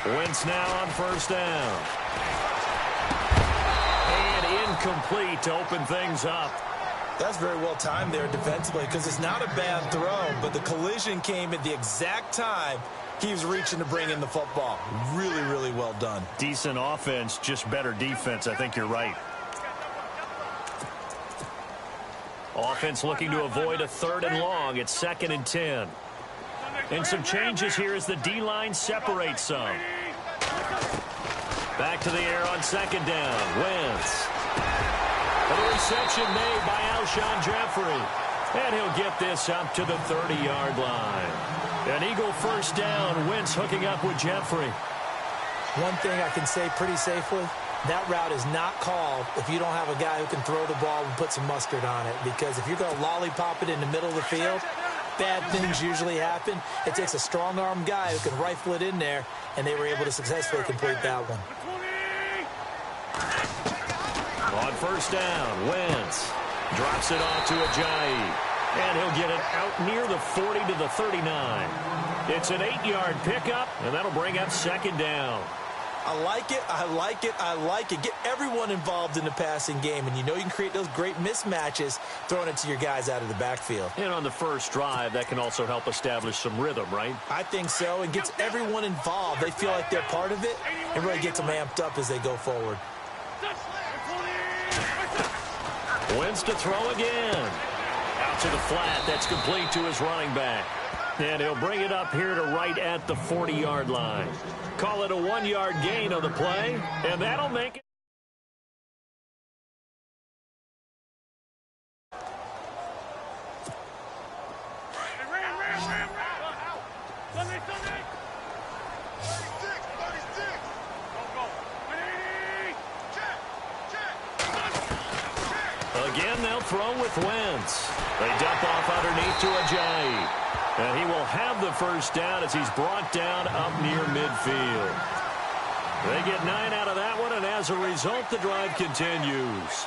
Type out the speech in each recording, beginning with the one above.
Wentz now on first down. And incomplete to open things up. That's very well timed there defensively because it's not a bad throw, but the collision came at the exact time he was reaching to bring in the football. Really, really well done. Decent offense, just better defense. I think you're right. Offense looking to avoid a 3rd and long. It's 2nd and 10. And some changes here as the D-line separates some. Back to the air on 2nd down. Wentz. And the reception made by Alshon Jeffrey. And he'll get this up to the 30-yard line. An Eagle first down. Wentz hooking up with Jeffrey. One thing I can say pretty safely, that route is not called if you don't have a guy who can throw the ball and put some mustard on it. Because if you're going to lollipop it in the middle of the field, bad things usually happen. It takes a strong-arm guy who can rifle it in there, and they were able to successfully complete that one. On first down, Wentz drops it off to Ajayi. And he'll get it out near the 40 to the 39. It's an 8-yard pickup, and that'll bring up 2nd down. I like it, I like it, I like it. Get everyone involved in the passing game, and you know you can create those great mismatches throwing it to your guys out of the backfield. And on the first drive, that can also help establish some rhythm, right? I think so, and gets everyone involved. They feel like they're part of it, and really gets them amped up as they go forward. Wentz to throw again. Out to the flat. That's complete to his running back. And he'll bring it up here to right at the 40-yard line. Call it a 1-yard gain on the play, and that'll make it. Again, they'll throw with Wentz. They dump off underneath to Ajayi. And he will have the first down as he's brought down up near midfield. They get 9 out of that one, and as a result, the drive continues.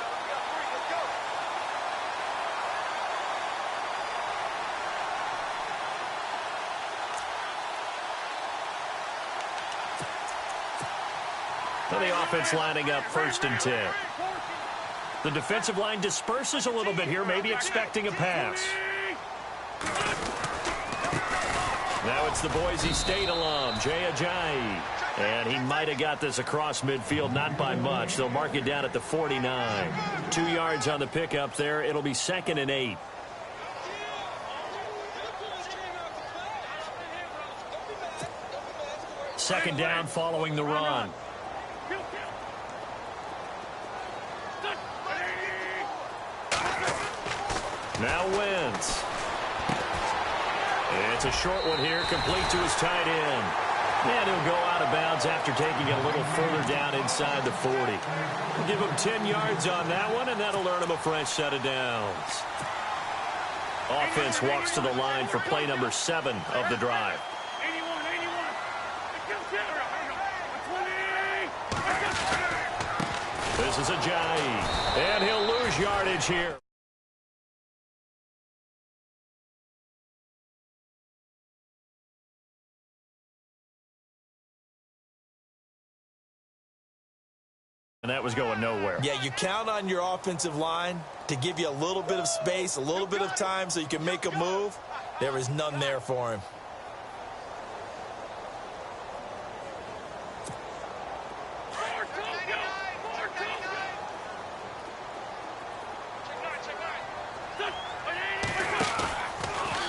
And the offense lining up 1st and 10. The defensive line disperses a little bit here, maybe expecting a pass. Now it's the Boise State alum, Jay Ajayi. And he might have got this across midfield, not by much. They'll mark it down at the 49. 2 yards on the pickup there. It'll be 2nd and 8. Second down following the run. Now Wentz. It's a short one here, complete to his tight end. And he'll go out of bounds after taking it a little further down inside the 40. We'll give him 10 yards on that one, and that'll earn him a fresh set of downs. Offense walks to the line for play number 7 of the drive. This is Ajayi, and he'll lose yardage here. And that was going nowhere. Yeah, you count on your offensive line to give you a little bit of space, a little bit of time so you can make a move. There was none there for him.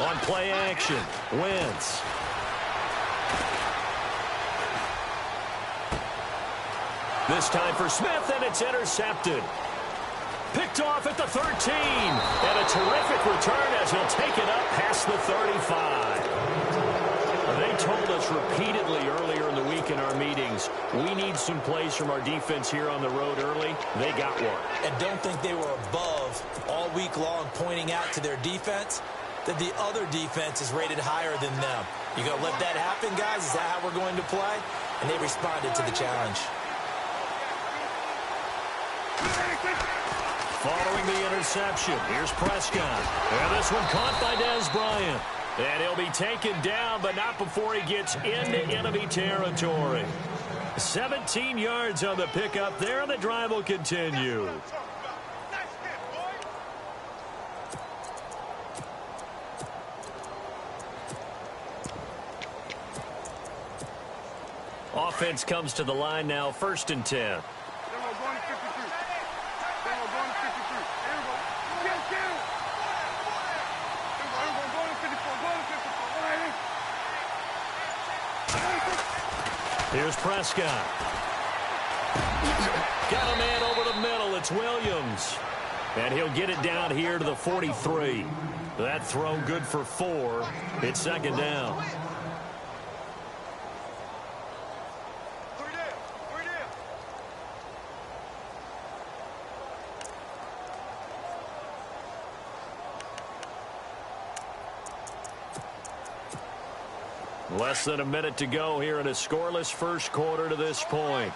On play action, Wentz. This time for Smith, and it's intercepted. Picked off at the 13. And a terrific return as he'll take it up past the 35. They told us repeatedly earlier in the week in our meetings, we need some plays from our defense here on the road early. They got one. And don't think they were above all week long pointing out to their defense that the other defense is rated higher than them. You going to let that happen, guys? Is that how we're going to play? And they responded to the challenge. Following the interception, here's Prescott. And this one caught by Dez Bryant. And he'll be taken down, but not before he gets into enemy territory. 17 yards on the pickup there, and the drive will continue. Offense comes to the line now, 1st and 10. Here's Prescott. Got a man over the middle. It's Williams. And he'll get it down here to the 43. That throw good for 4. It's 2nd down. Less than a minute to go here in a scoreless first quarter to this point.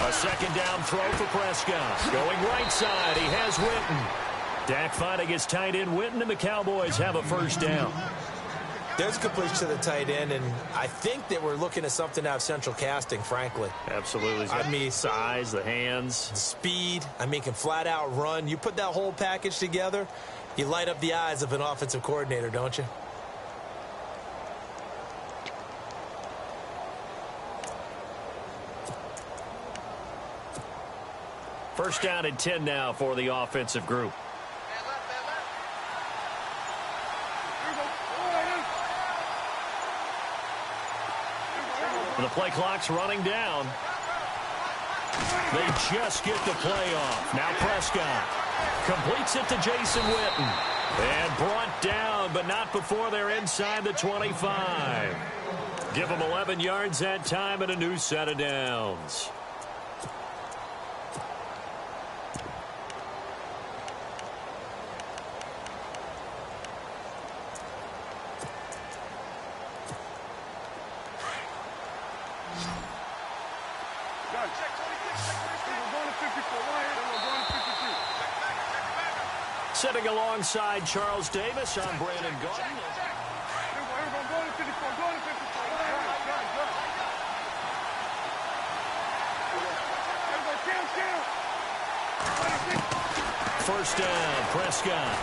A 2nd down throw for Prescott. Going right side, he has Witten. Dak finding his tight end Witten, and the Cowboys have a 1st down. There's a completion to the tight end, and I think that we're looking at something out of central casting, frankly. Absolutely. I mean, size, the hands. Speed. I mean, can flat out run. You put that whole package together, you light up the eyes of an offensive coordinator, don't you? First down and 10 now for the offensive group. The play clock's running down. They just get the play off. Now Prescott completes it to Jason Witten. And brought down, but not before they're inside the 25. Give them 11 yards that time and a new set of downs. Sitting alongside Charles Davis, I'm Brandon Gordon. First down, Prescott.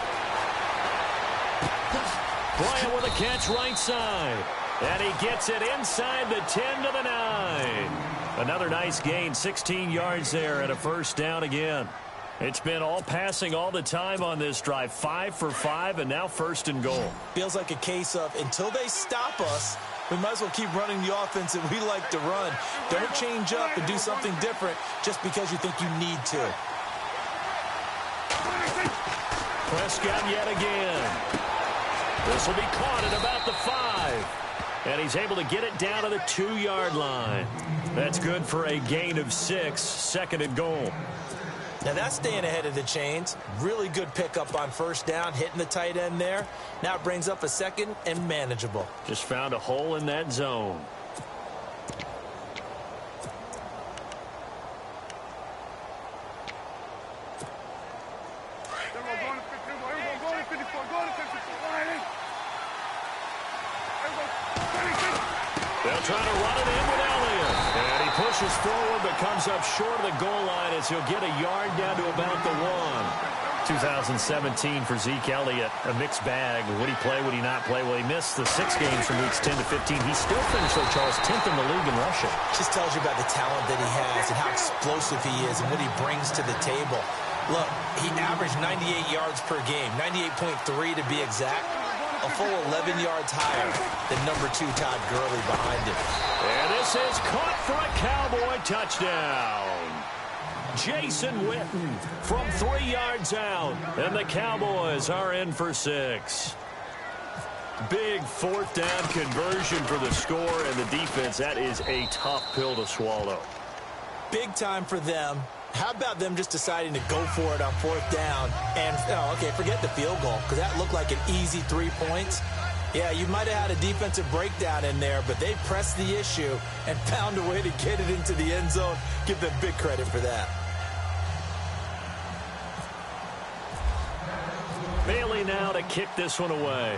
Bryant with a catch right side. And he gets it inside the 10 to the 9. Another nice gain, 16 yards there and a first down again. It's been all passing all the time on this drive. 5 for 5 and now 1st and goal. Feels like a case of until they stop us, we might as well keep running the offense that we like to run. Don't change up and do something different just because you think you need to. Prescott yet again. This will be caught at about the 5. And he's able to get it down to the 2-yard line. That's good for a gain of 6, 2nd and goal. Now that's staying ahead of the chains. Really good pickup on first down, hitting the tight end there. Now it brings up a 2nd and manageable. Just found a hole in that zone. They'll try to run it in with Elliott. And he pushes forward but comes up short of the goal line as he'll get a yard down to about the 1. 2017 for Zeke Elliott, a mixed bag. Would he play, would he not play? Well, he missed the 6 games from weeks 10 to 15. He still finished, though, Charles, 10th in the league in rushing. Just tells you about the talent that he has and how explosive he is and what he brings to the table. Look, he averaged 98 yards per game, 98.3 to be exact. A full 11 yards higher than number 2 Todd Gurley behind him. And this is caught for a Cowboy touchdown. Jason Witten from 3 yards out. And the Cowboys are in for 6. Big 4th down conversion for the score, and the defense, that is a tough pill to swallow. Big time for them. How about them just deciding to go for it on 4th down? And, okay, forget the field goal, because that looked like an easy 3 points. Yeah, you might have had a defensive breakdown in there, but they pressed the issue and found a way to get it into the end zone. Give them big credit for that. kick this one away.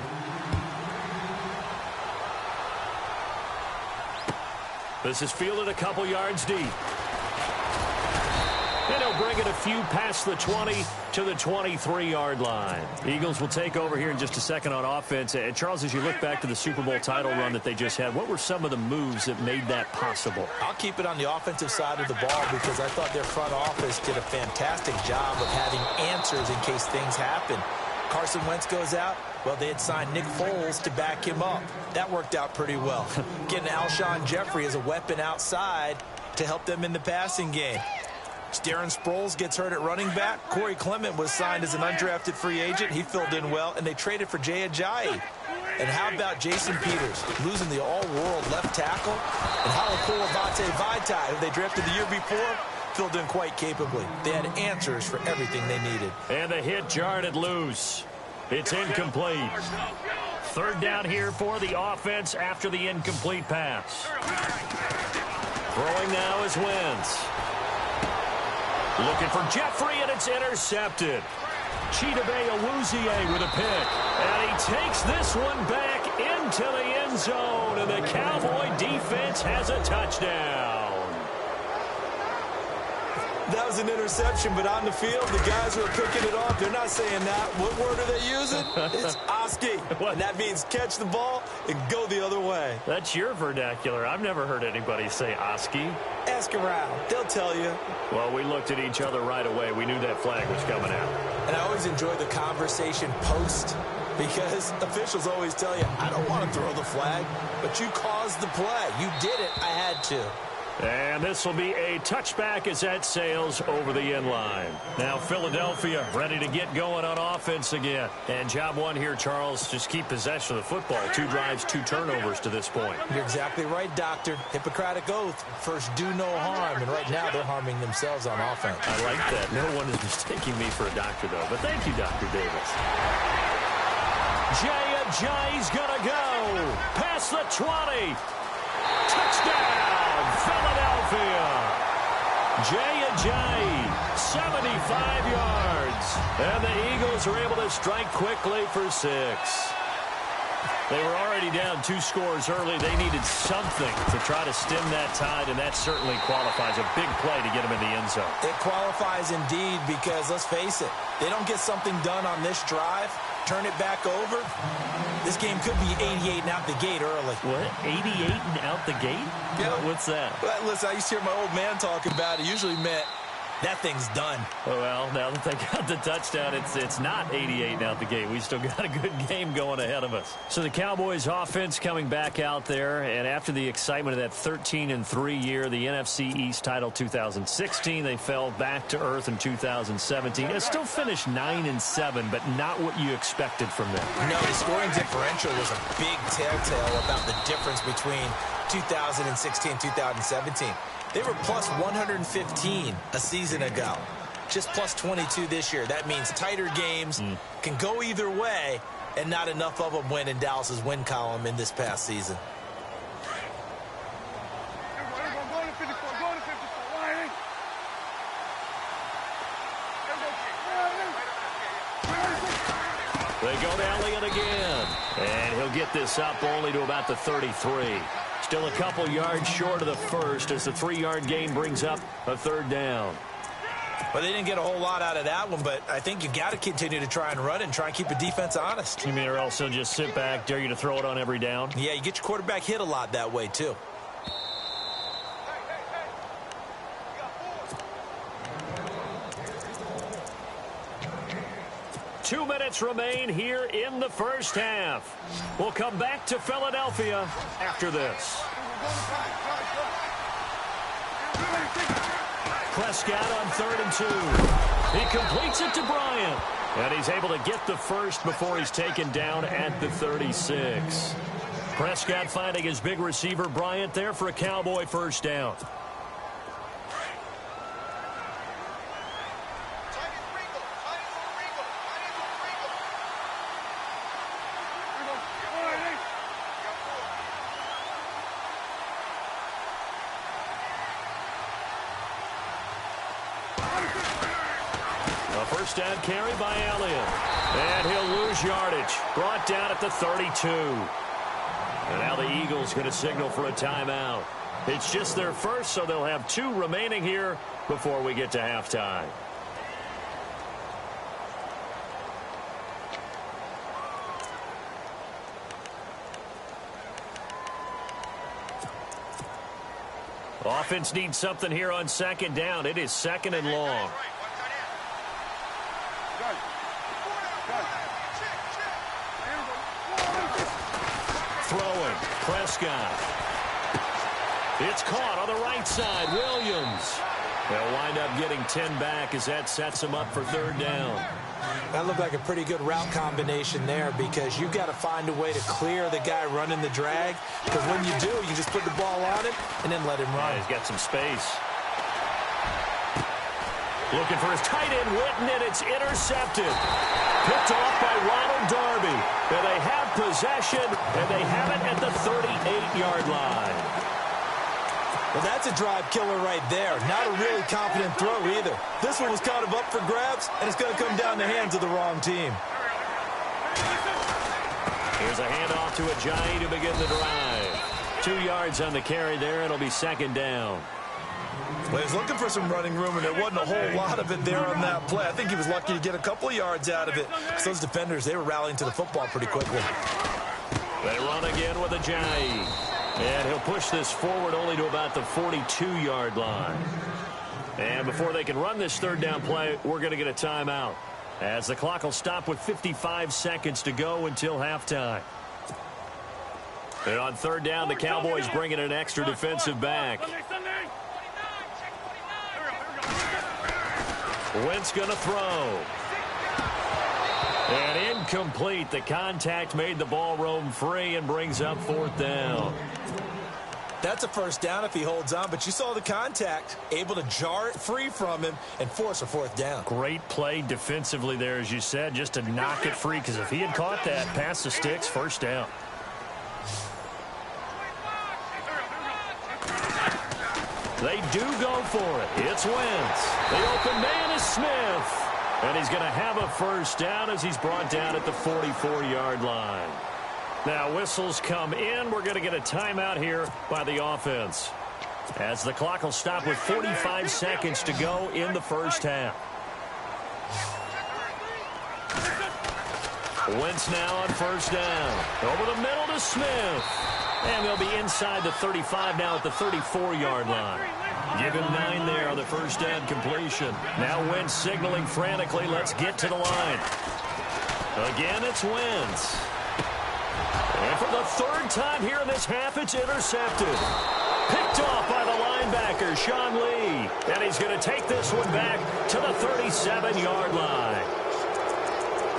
This is fielded a couple yards deep. And he'll bring it a few past the 20 to the 23-yard line. Eagles will take over here in just a second on offense. And Charles, as you look back to the Super Bowl title run that they just had, what were some of the moves that made that possible? I'll keep it on the offensive side of the ball because I thought their front office did a fantastic job of having answers in case things happen. Carson Wentz goes out. Well, they had signed Nick Foles to back him up. That worked out pretty well. Getting Alshon Jeffrey as a weapon outside to help them in the passing game. Darren Sproles gets hurt at running back. Corey Clement was signed as an undrafted free agent. He filled in well, and they traded for Jay Ajayi. And how about Jason Peters losing the all-world left tackle? And Halapoulivaati Vaitai, who they drafted the year before, filled in quite capably. They had answers for everything they needed. And the hit jarred it loose. It's incomplete. Third down here for the offense after the incomplete pass. Throwing now is Wentz. Looking for Jeffrey, and it's intercepted. Chidobe Awuzie with a pick. And he takes this one back into the end zone, and the Cowboy defense has a touchdown. That was an interception, but on the field, the guys who are picking it off, they're not saying that. What word are they using? It's Oski. And that means catch the ball and go the other way. That's your vernacular. I've never heard anybody say Oski. Ask around. They'll tell you. Well, we looked at each other right away. We knew that flag was coming out. And I always enjoy the conversation post because officials always tell you, I don't want to throw the flag, but you caused the play. You did it. I had to. And this will be a touchback as that sails over the end line. Now Philadelphia ready to get going on offense again. And job one here, Charles, just keep possession of the football. 2 drives, 2 turnovers to this point. You're exactly right, Doctor. Hippocratic oath. First, do no harm. And right now, they're harming themselves on offense. I like that. No one is mistaking me for a doctor, though. But thank you, Dr. Davis. Jay Ajayi's going to go. Past the 20. Touchdown. Philadelphia. Jay Ajayi, 75 yards. And the Eagles are able to strike quickly for 6. They were already down 2 scores early. They needed something to try to stem that tide, and that certainly qualifies. A big play to get them in the end zone. It qualifies indeed because, let's face it, they don't get something done on this drive, turn it back over, this game could be 88 and out the gate early. What? 88 and out the gate? Yeah. What's that? Well, listen, I used to hear my old man talk about it. Usually meant that thing's done. Oh, well, now that they got the touchdown, it's not 88 and out the gate. We still got a good game going ahead of us. So the Cowboys offense coming back out there, and after the excitement of that 13-3 year, the NFC East title 2016, they fell back to earth in 2017. They still finished 9-7, but not what you expected from them. No, the scoring differential was a big telltale about the difference between 2016 and 2017. They were plus 115 a season ago. Just plus 22 this year. That means tighter games can go either way, and not enough of them win in Dallas's win column in this past season. They go to Elliott again. And he'll get this up only to about the 33. Still a couple yards short of the first as the 3-yard gain brings up a third down. Well, they didn't get a whole lot out of that one, but I think you got to continue to try and run and try and keep the defense honest. You mean or else they'll just sit back, dare you to throw it on every down? Yeah, you get your quarterback hit a lot that way, too. Two minutes remain here in the first half. We'll come back to Philadelphia after this. Prescott on 3rd and 2. He completes it to Bryant. And he's able to get the first before he's taken down at the 36. Prescott finding his big receiver Bryant there for a Cowboy first down. first down carry by Elliott. And he'll lose yardage. Brought down at the 32. And now the Eagles going to signal for a timeout. It's just their first, so they'll have 2 remaining here before we get to halftime. Offense needs something here on second down. It is second and long. Throwing. Prescott. It's caught on the right side. Williams. They'll wind up getting 10 back as that sets them up for third down. That looked like a pretty good route combination there because you've got to find a way to clear the guy running the drag. Because when you do, you just put the ball on him and then let him run. Yeah, he's got some space. Looking for his tight end, Witten, and it's intercepted. Picked off by Ronald Darby. And they have possession, and they have it at the 38-yard line. Well, that's a drive killer right there. Not a really confident throw either. This one was kind of up for grabs, and it's going to come down the hands of the wrong team. Here's a handoff to Ajayi to begin the drive. 2 yards on the carry there. It'll be second down. Well, he was looking for some running room, and there wasn't a whole lot of it there on that play. I think he was lucky to get a couple of yards out of it. Because those defenders, they were rallying to the football pretty quickly. They run again with Ajayi. And he'll push this forward only to about the 42-yard line. And before they can run this third down play, we're going to get a timeout, as the clock will stop with 55 seconds to go until halftime. And on third down, the Cowboys bring in an extra defensive back. Wentz going to throw. And incomplete. The contact made the ball roam free and brings up fourth down. That's a first down if he holds on, but you saw the contact, able to jar it free from him and force a fourth down. Great play defensively there, as you said, just to knock it free, because if he had caught that, past the sticks, first down. They do go for it. It's Wentz. The open man is Smith. And he's going to have a first down as he's brought down at the 44-yard line. Now, whistles come in. We're going to get a timeout here by the offense, as the clock will stop with 45 seconds to go in the first half. Wentz now on first down. Over the middle to Smith. And they'll be inside the 35 now at the 34-yard line. Give him 9 there on the first down completion. Now Wentz signaling frantically, let's get to the line. Again, it's Wentz. And for the third time here in this half, it's intercepted. Picked off by the linebacker, Sean Lee. And he's going to take this one back to the 37-yard line.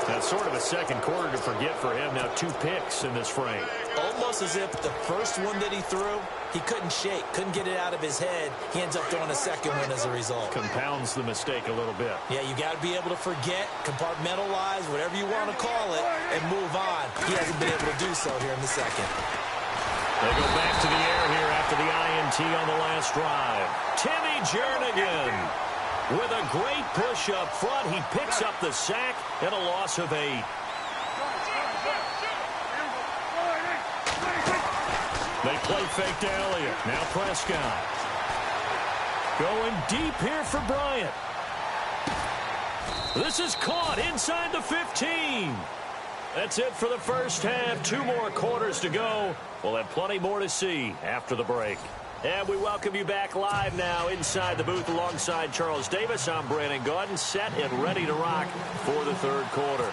That's sort of a second quarter to forget for him. Now 2 picks in this frame. Almost as if the first one that he threw, he couldn't shake, couldn't get it out of his head. He ends up throwing a second one as a result. Compounds the mistake a little bit. Yeah, you got to be able to forget, compartmentalize, whatever you want to call it, and move on. He hasn't been able to do so here in the second. They go back to the air here after the INT on the last drive. Timmy Jernigan with a great push up front. He picks up the sack and a loss of 8. They play fake to Elliott. Now Prescott. Going deep here for Bryant. This is caught inside the 15. That's it for the first half. 2 more quarters to go. We'll have plenty more to see after the break. And we welcome you back live now inside the booth alongside Charles Davis. I'm Brandon Gaudin, set and ready to rock for the third quarter.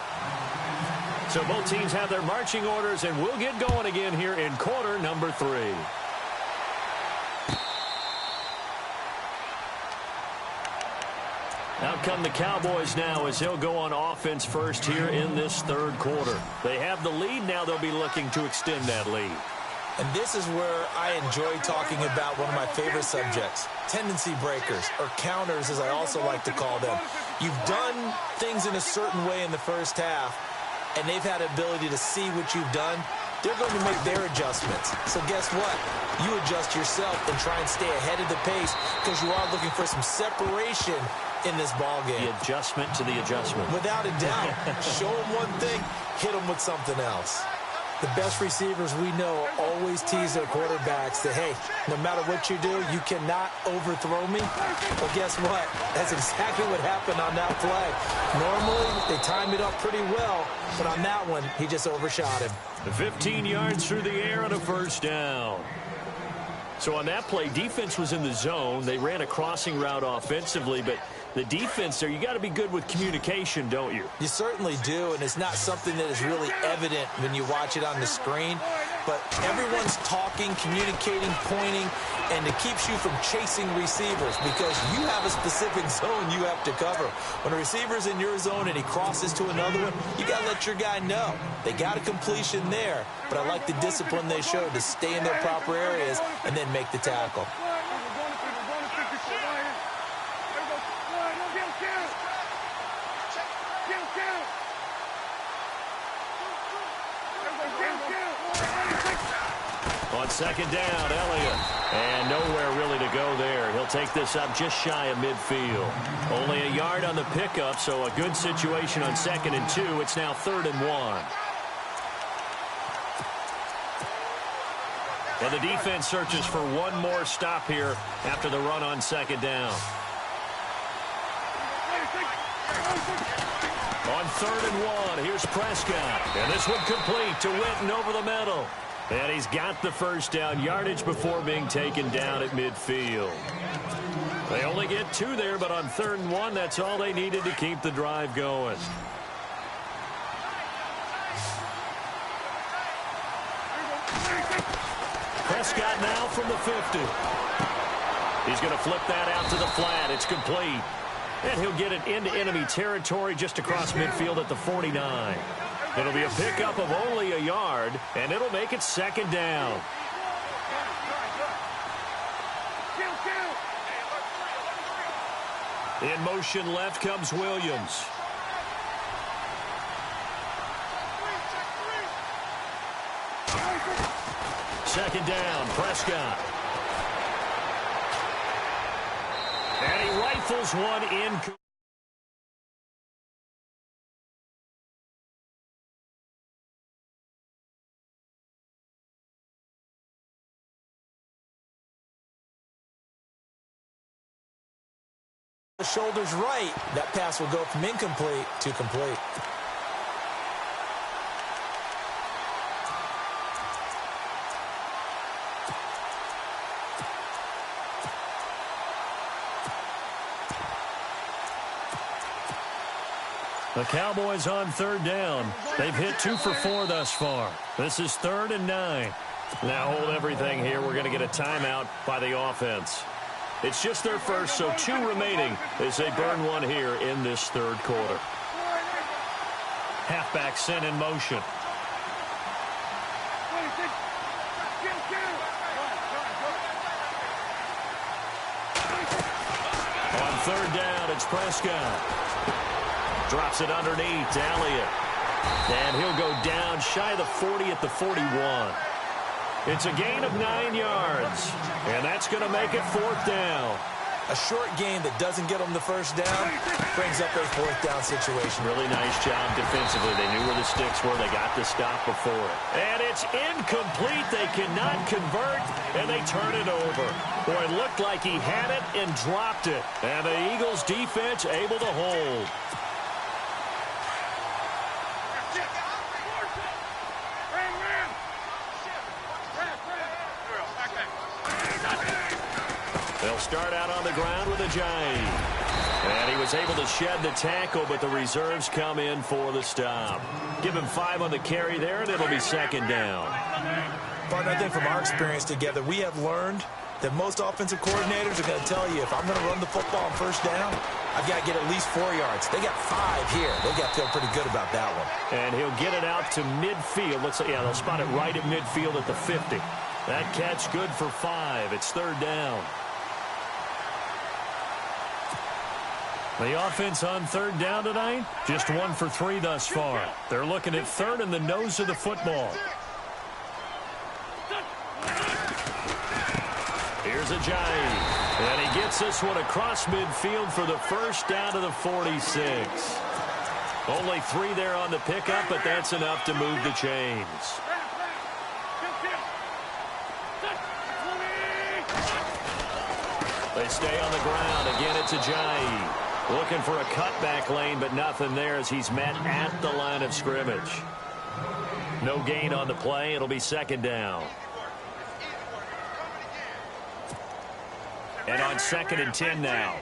So both teams have their marching orders, and we'll get going again here in quarter number 3. Out come the Cowboys now as they'll go on offense first here in this third quarter. They have the lead. Now they'll be looking to extend that lead. And this is where I enjoy talking about one of my favorite subjects, tendency breakers, or counters as I also like to call them. You've done things in a certain way in the first half, and they've had the ability to see what you've done they're going to make their adjustments. So guess what? You adjust yourself and try and stay ahead of the pace because you are looking for some separation in this ball game. The adjustment to the adjustment. Without a doubt. Show them one thing, hit them with something else. The best receivers we know always tease their quarterbacks that, hey, no matter what you do, you cannot overthrow me. Well, guess what? That's exactly what happened on that play. Normally, they time it up pretty well, but on that one, he just overshot him. 15 yards through the air on a first down. So on that play, defense was in the zone. They ran a crossing route offensively, but the defense there, you got to be good with communication, don't you? You certainly do, and it's not something that is really evident when you watch it on the screen. But everyone's talking, communicating, pointing, and it keeps you from chasing receivers because you have a specific zone you have to cover. When a receiver's in your zone and he crosses to another one, you got to let your guy know. They got a completion there, but I like the discipline they showed to stay in their proper areas and then make the tackle. On second down, Elliott. And nowhere really to go there. He'll take this up just shy of midfield. Only a yard on the pickup, so a good situation on 2nd and 2. It's now 3rd and 1. And the defense searches for one more stop here after the run on 2nd down. On 3rd and 1, here's Prescott. And this one complete to Witten over the middle. And he's got the first down yardage before being taken down at midfield. They only get 2 there, but on 3rd and 1, that's all they needed to keep the drive going. Prescott now from the 50. He's going to flip that out to the flat. It's complete. And he'll get it into enemy territory just across midfield at the 49. It'll be a pickup of only a yard, and it'll make it 2nd down. In motion left comes Williams. Second down, Prescott. And he rifles one in. The shoulder's right. That pass will go from incomplete to complete. The Cowboys on 3rd down. They've hit 2 for 4 thus far. This is 3rd and 9. Now hold everything here. We're going to get a timeout by the offense. It's just their first, so 2 remaining as they burn one here in this 3rd quarter. Halfback sent in motion. On 3rd down, it's Prescott. Drops it underneath to Elliott. And he'll go down shy of the 40 at the 41. It's a gain of 9 yards. And that's going to make it 4th down. A short game that doesn't get them the first down brings up a 4th down situation. Really nice job defensively. They knew where the sticks were. They got the stop before it. And it's incomplete. They cannot convert, and they turn it over. Boy, it looked like he had it and dropped it. And the Eagles defense able to hold. They'll start out on the ground with a jive. And he was able to shed the tackle, but the reserves come in for the stop. Give him 5 on the carry there, and it'll be 2nd down. Partner, I think from our experience together, we have learned that most offensive coordinators are going to tell you, if I'm going to run the football on 1st down, I've got to get at least 4 yards. They got 5 here. They got to feel pretty good about that one. And he'll get it out to midfield. Let's say, yeah, they'll spot it right at midfield at the 50. That catch good for 5. It's 3rd down. The offense on 3rd down tonight, just 1 for 3 thus far. They're looking at 3rd and the nose of the football. Here's Ajayi. And he gets this one across midfield for the first down to the 46. Only 3 there on the pickup, but that's enough to move the chains. They stay on the ground. Again, it's Ajayi. Looking for a cutback lane, but nothing there as he's met at the line of scrimmage. No gain on the play. It'll be second down. And on 2nd and 10 now.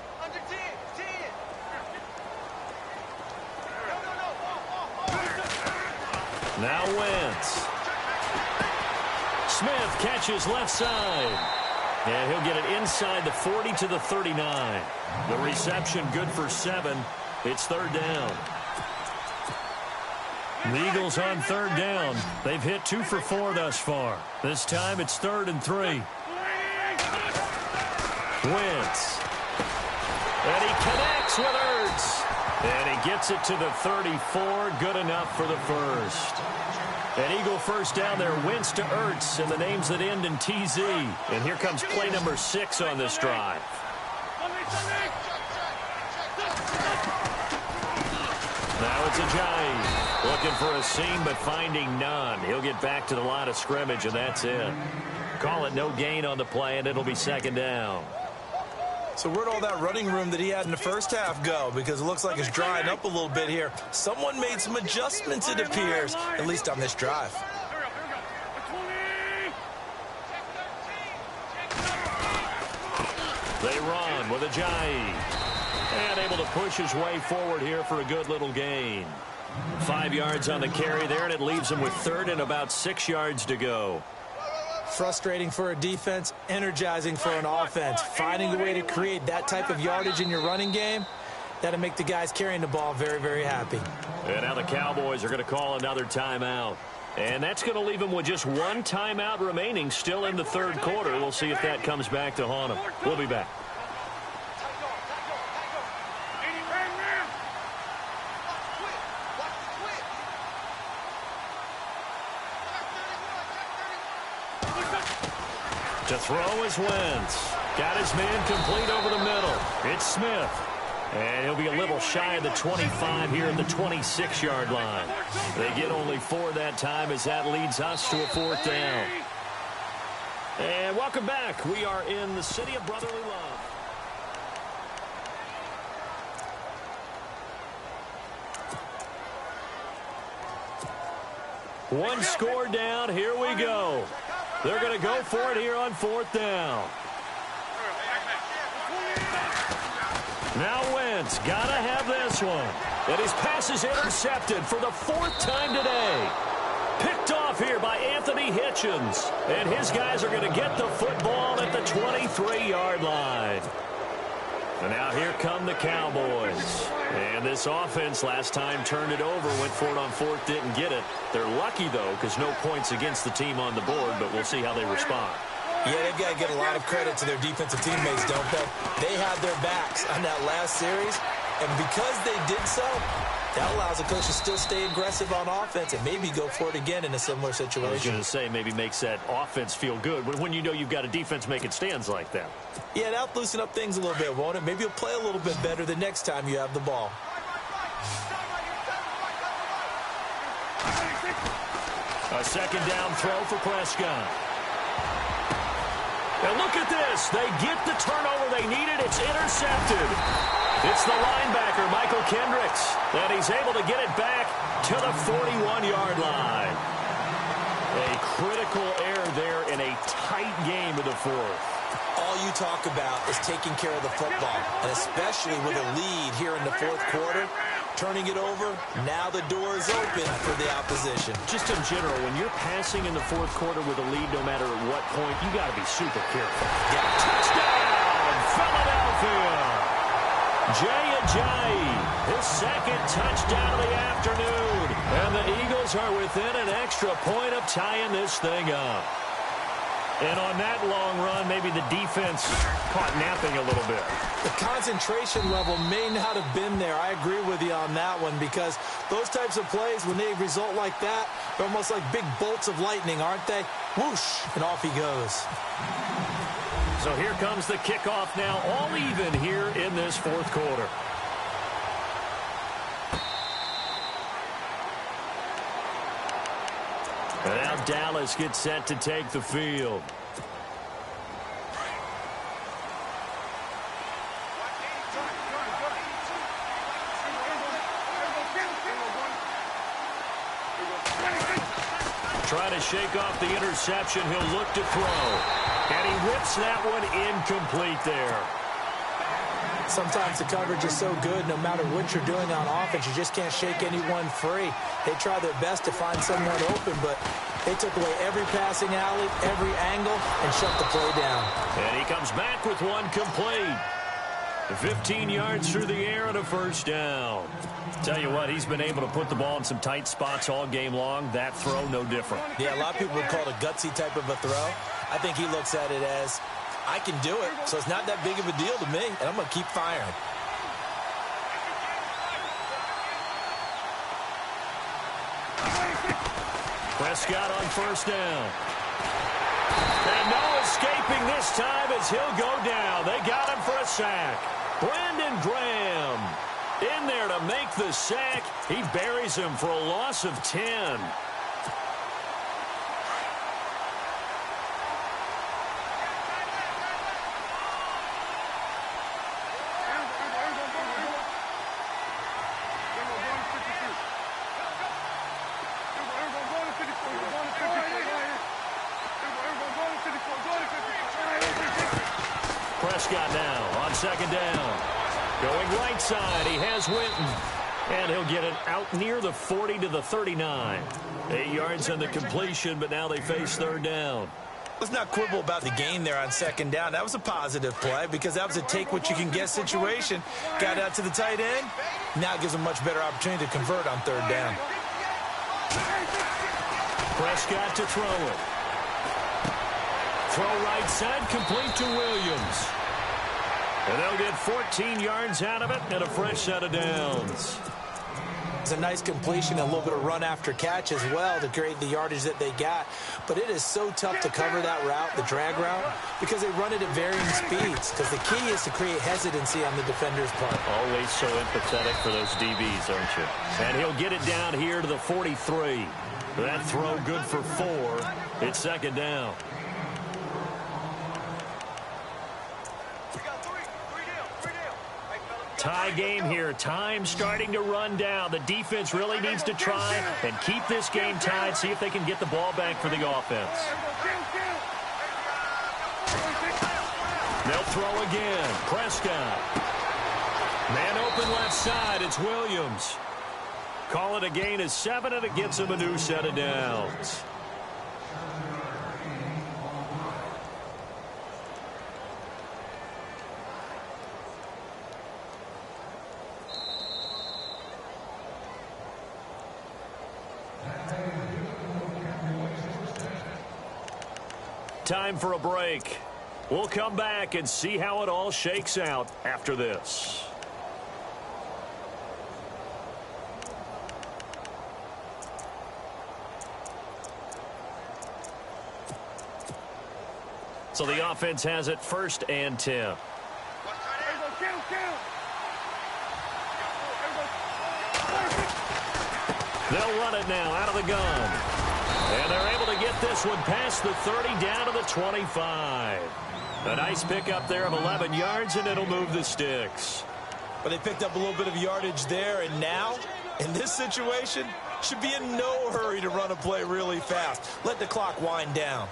Now Wentz. Smith catches left side. And he'll get it inside the 40 to the 39. The reception good for 7. It's 3rd down. The Eagles on 3rd down. They've hit 2 for 4 thus far. This time it's 3rd and 3. Wentz. And he connects with Ertz. And he gets it to the 34. Good enough for the first. An Eagle first down there. Wentz to Ertz. And the names that end in TZ. And here comes play number 6 on this drive. Now it's Ajayi. Looking for a seam, but finding none. He'll get back to the line of scrimmage, and that's it. Call it no gain on the play, and it'll be 2nd down. So where'd all that running room that he had in the first half go? Because it looks like it's drying up a little bit here. Someone made some adjustments, it appears, at least on this drive. They run with Ajayi. And able to push his way forward here for a good little gain. 5 yards on the carry there, and it leaves him with 3rd and about 6 yards to go. Frustrating for a defense, energizing for an offense. Finding a way to create that type of yardage in your running game, that'll make the guys carrying the ball very, very happy. And now the Cowboys are going to call another timeout. And that's going to leave them with just 1 timeout remaining still in the 3rd quarter. We'll see if that comes back to haunt them. We'll be back. To throw is Wentz. Got his man complete over the middle. It's Smith. And he'll be a little shy of the 25 here at the 26-yard line. They get only 4 that time as that leads us to a 4th down. And welcome back. We are in the city of brotherly love. One score down. Here we go. They're going to go for it here on 4th down. Now Wentz, got to have this one. And his pass is intercepted for the 4th time today. Picked off here by Anthony Hitchens. And his guys are going to get the football at the 23-yard line. And now here come the Cowboys. And this offense last time turned it over, went for it on 4th, didn't get it. They're lucky, though, because no points against the team on the board, but we'll see how they respond. Yeah, they've got to get a lot of credit to their defensive teammates, don't they? They had their backs on that last series, and because they did so, that allows the coach to still stay aggressive on offense and maybe go for it again in a similar situation. I was going to say maybe makes that offense feel good when you know you've got a defense making stands like that. Yeah, that'll loosen up things a little bit, won't it? Maybe you'll play a little bit better the next time you have the ball. A 2nd down throw for Prescott. And look at this. They get the turnover they needed. It's intercepted. It's the linebacker, Michael Kendricks, and he's able to get it back to the 41-yard line. A critical error there in a tight game of the 4th. All you talk about is taking care of the football, and especially with a lead here in the 4th quarter, turning it over, now the door is open for the opposition. Just in general, when you're passing in the 4th quarter with a lead, no matter at what point, you got to be super careful. Yeah. Touchdown, Philadelphia! Jay Ajayi, his 2nd touchdown of the afternoon. And the Eagles are within an extra point of tying this thing up. And on that long run, maybe the defense caught napping a little bit. The concentration level may not have been there. I agree with you on that one because those types of plays, when they result like that, they're almost like big bolts of lightning, aren't they? Whoosh, and off he goes. So here comes the kickoff now, all even here in this fourth quarter. And now Dallas gets set to take the field. Trying to shake off the interception. He'll look to throw. And he rips that one incomplete there. Sometimes the coverage is so good, no matter what you're doing on offense, you just can't shake anyone free. They try their best to find someone open, but they took away every passing alley, every angle, and shut the play down. And he comes back with one complete. 15 yards through the air and a first down. Tell you what, he's been able to put the ball in some tight spots all game long. That throw, no different. Yeah, a lot of people would call it a gutsy type of a throw. I think he looks at it as, I can do it, so it's not that big of a deal to me, and I'm going to keep firing. Prescott on first down. And no escaping this time as he'll go down. They got him for a sack. Brandon Graham in there to make the sack. He buries him for a loss of 10. Prescott now on second down. Going right side, he has Winton. And he'll get it out near the 40 to the 39. 8 yards on the completion, but now they face third down. Let's not quibble about the gain there on second down. That was a positive play because that was a take-what-you-can-get situation. Got out to the tight end. Now it gives a much better opportunity to convert on third down. Prescott to throw it. Throw right side, complete to Williams. And they'll get 14 yards out of it and a fresh set of downs. It's a nice completion, a little bit of run after catch as well to create the yardage that they got. But it is so tough to cover that route, the drag route, because they run it at varying speeds. Because the key is to create hesitancy on the defender's part. Always so empathetic for those DBs, aren't you? And he'll get it down here to the 43. That throw good for 4. It's second down. Tie game here. Time starting to run down. The defense really needs to try and keep this game tied, see if they can get the ball back for the offense. They'll throw again. Prescott. Man open left side. It's Williams. Call it a gain of 7, and it gets him a new set of downs. Time for a break. We'll come back and see how it all shakes out after this. So the offense has it 1st and 10. They'll run it now out of the gun. And they're able to get this one past the 30 down to the 25. A nice pickup there of 11 yards, and it'll move the sticks. But they picked up a little bit of yardage there, and now, in this situation, should be in no hurry to run a play really fast. Let the clock wind down.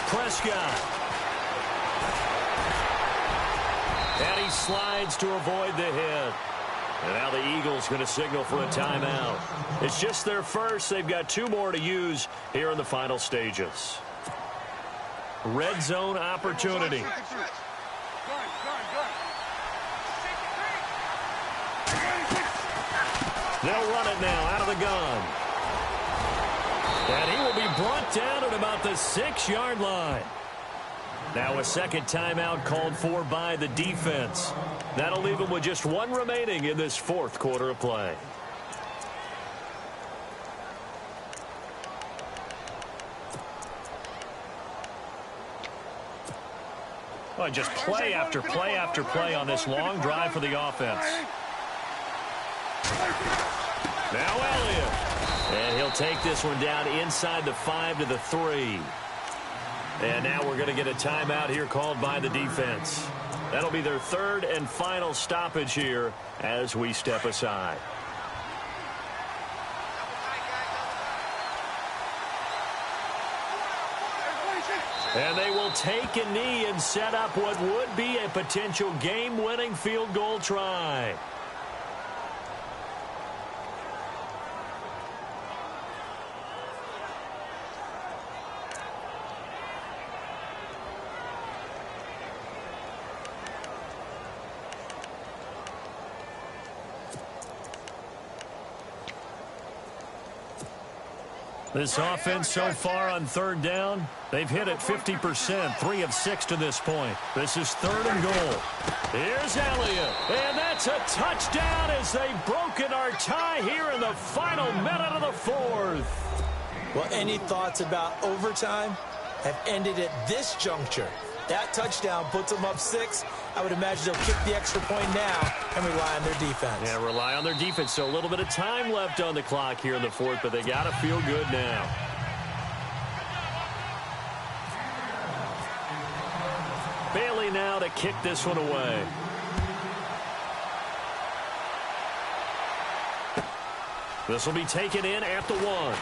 Prescott. And he slides to avoid the hit. And now the Eagles going to signal for a timeout. It's just their first. They've got 2 more to use here in the final stages. Red zone opportunity. They'll run it now out of the gun. And he will be brought down at about the 6-yard line. Now a second timeout called for by the defense. That'll leave them with just one remaining in this fourth quarter of play. Well, just play after play after play on this long drive for the offense. Now Elliott. And he'll take this one down inside the 5 to the 3. And now we're going to get a timeout here called by the defense. That'll be their third and final stoppage here as we step aside. And they will take a knee and set up what would be a potential game-winning field goal try. This offense so far on third down, they've hit it 50%, 3 of 6 to this point. This is third and goal. Here's Elliott, and that's a touchdown as they've broken our tie here in the final minute of the fourth. Well, any thoughts about overtime have ended at this juncture. That touchdown puts them up 6. I would imagine they'll kick the extra point now and rely on their defense. Yeah, rely on their defense. So a little bit of time left on the clock here in the fourth, but they got to feel good now. Bailey now to kick this one away. This will be taken in at the 1.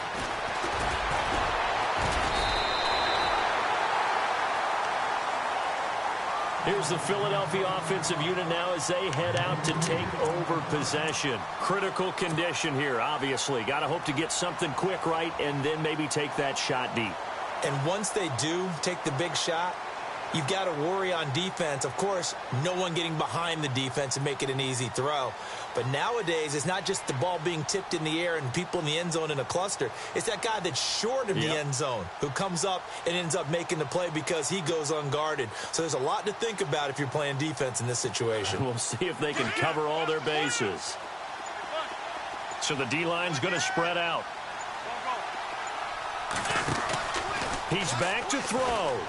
Here's the Philadelphia offensive unit now as they head out to take over possession. Critical condition here, obviously. Got to hope to get something quick right and then maybe take that shot deep. And once they do take the big shot, you've got to worry on defense. Of course, no one getting behind the defense and make it an easy throw. But nowadays, it's not just the ball being tipped in the air and people in the end zone in a cluster. It's that guy that's short of the end zone who comes up and ends up making the play because he goes unguarded. So there's a lot to think about if you're playing defense in this situation. We'll see if they can cover all their bases. So the D-line's going to spread out. He's back to throw.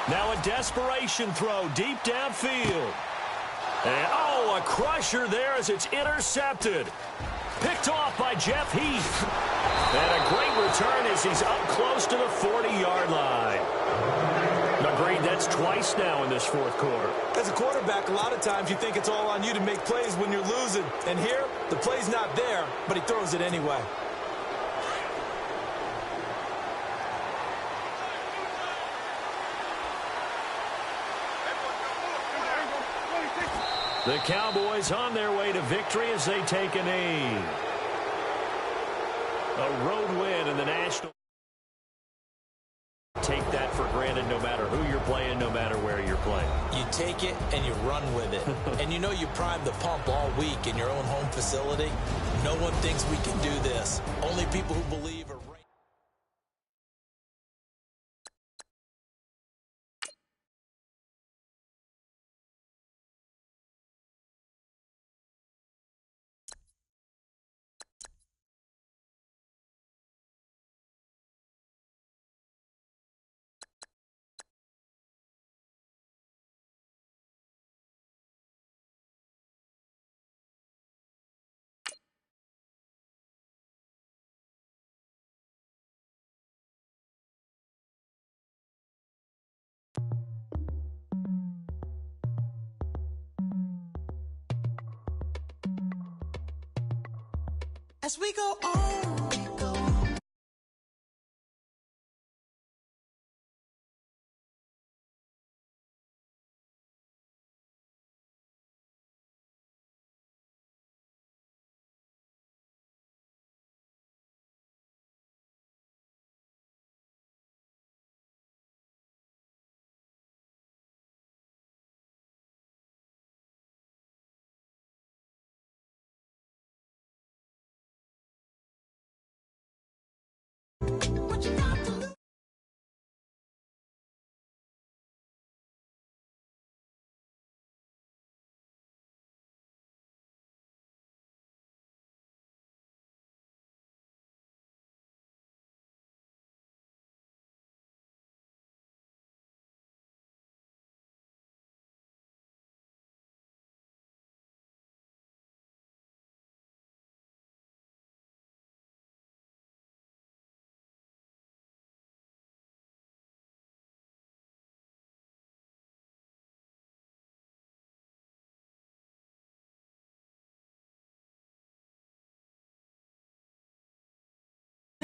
Now a desperation throw deep downfield. And, a crusher there as it's intercepted. Picked off by Jeff Heath. And a great return as he's up close to the 40-yard line. Agreed, that's twice now in this fourth quarter. As a quarterback, a lot of times you think it's all on you to make plays when you're losing. And here, the play's not there, but he throws it anyway. The Cowboys on their way to victory as they take a knee. A road win in the National. Take that for granted no matter who you're playing, no matter where you're playing. You take it and you run with it. And you know you primed the pump all week in your own home facility. No one thinks we can do this. Only people who believe are as we go on.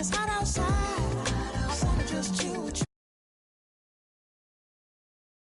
it's hot outside.